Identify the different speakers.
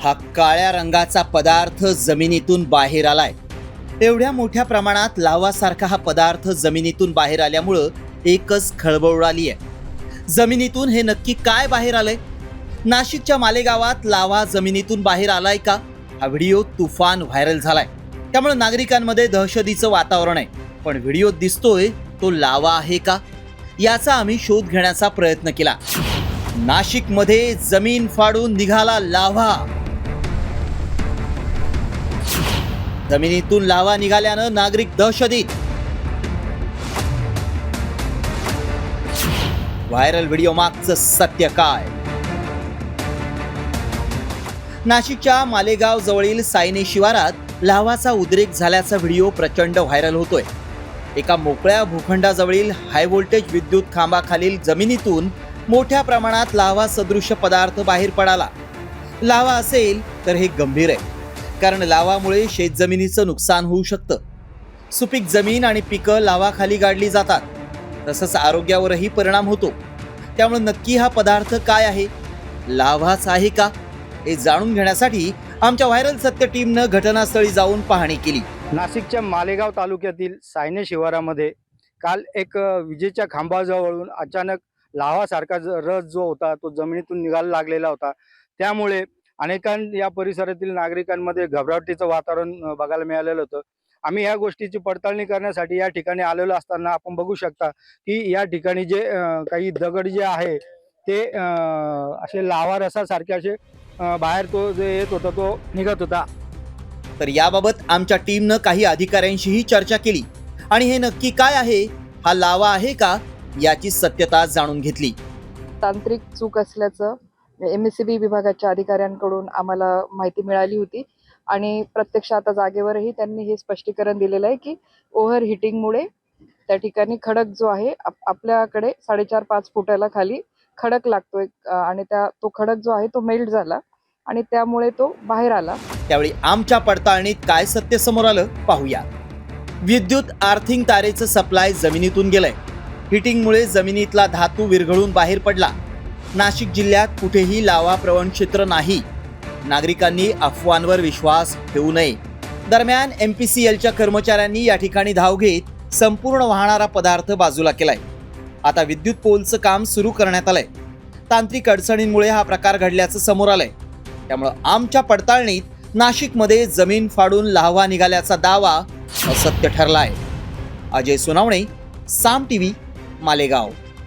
Speaker 1: हा काळ्या रंगाचा पदार्थ जमिनीतून बाहेर आलाय। एवढ्या मोठ्या प्रमाणात लावासारखा हा पदार्थ जमिनीतून बाहेर आल्यामुळं एकच खळबळ उडाली आहे। जमिनीतून हे नक्की काय बाहेर आलंय? नाशिकच्या मालेगावात लावा जमिनीतून बाहेर आलाय का? हा व्हिडिओ तुफान व्हायरल झालाय, त्यामुळे नागरिकांमध्ये दहशतीचं वातावरण आहे। पण व्हिडिओत दिसतोय तो लावा आहे का, याचा आम्ही शोध घेण्याचा प्रयत्न केला। नाशिकमध्ये जमीन फाडून निघाला लावा। जमिनीतून लावा निघाल्यानं नागरिक दहशतीत। व्हायरल व्हिडिओ मागचं सत्य काय? नाशिकच्या मालेगाव जवळील सायने शिवारात लावाचा उद्रेक झाल्याचा व्हिडिओ प्रचंड व्हायरल होतोय। एका मोकळ्या भूखंडाजवळील हाय व्होल्टेज विद्युत खांबाखालील जमिनीतून मोठ्या प्रमाणात लावा सदृश्य पदार्थ बाहेर पडाला। लावा असेल तर हे गंभीर आहे, कारण लावामुळे शेतजमिनीचं नुकसान होऊ शकतं। सुपीक जमीन आणि पिकं लावाखाली गाडली जातात, तसंच आरोग्यावरही परिणाम होतो। त्यामुळे नक्की हा पदार्थ काय आहे, लावाच आहे का, हे जाणून घेण्यासाठी आमच्या व्हायरल सत्य टीमनं घटनास्थळी जाऊन पाहणी केली।
Speaker 2: नाशिकच्या मालेगाव तालुक्यातील सायने शिवारामध्ये काल एक विजेच्या खांबाजवळून अचानक लावासारखा रस जो होता तो जमिनीतून निघायला लागलेला होता। त्यामुळे या परिसरातील नागरिकांमध्ये घबराटीचं वातावरण बघायला मिळालेलं होतं। आम्ही या गोष्टीची पडताळणी करण्यासाठी या ठिकाणी आलेलो असताना आपण बघू शकता की या ठिकाणी जे काही दगड जे आहे ते असे लावा रसासारखे असे बाहेर तो जे येत होता तो निघत होता।
Speaker 1: तर याबाबत आमच्या टीमनं काही अधिकाऱ्यांशीही चर्चा केली आणि हे नक्की काय आहे, हा लावा आहे का, याची सत्यता जाणून घेतली।
Speaker 3: तांत्रिक चूक असल्याचं MSCB विभागाच्या अधिकाऱ्यांकडून आम्हाला माहिती मिळाली होती आणि प्रत्यक्ष आता जागेवरही त्यांनी हे स्पष्टीकरण दिलेलं आहे की ओव्हर हिटिंगमुळे त्या ठिकाणी खडक जो आहे आपल्याकडे 4.5-5 फुटाला खाली खडक लागतोय आणि तो खडक जो आहे तो मेल्ट झाला आणि त्यामुळे तो बाहेर आला।
Speaker 1: त्यावेळी आमच्या पडताळणीत काय सत्य समोर आलं पाहूया। विद्युत आर्थिंग तारेचं सप्लाय जमिनीतून गेलंय। हिटिंगमुळे जमिनीतला धातू विरघळून बाहेर पडला। नाशिक जिल्ह्यात कुठेही लावा प्रवण क्षेत्र नाही। नागरिकांनी अफवांवर विश्वास ठेवू नये। दरम्यान MPCLच्या कर्मचाऱ्यांनी या ठिकाणी धाव घेत संपूर्ण वाहणारा पदार्थ बाजूला केलाय। आता विद्युत पोलचं काम सुरू करण्यात आलंय। तांत्रिक अडचणींमुळे हा प्रकार घडल्याचं समोर आलंय। त्यामुळे आमच्या पडताळणीत नाशिकमध्ये जमीन फाडून लावा निघाल्याचा दावा असत्य ठरलाय। अजय सोनावणे, साम TV, मालेगाव।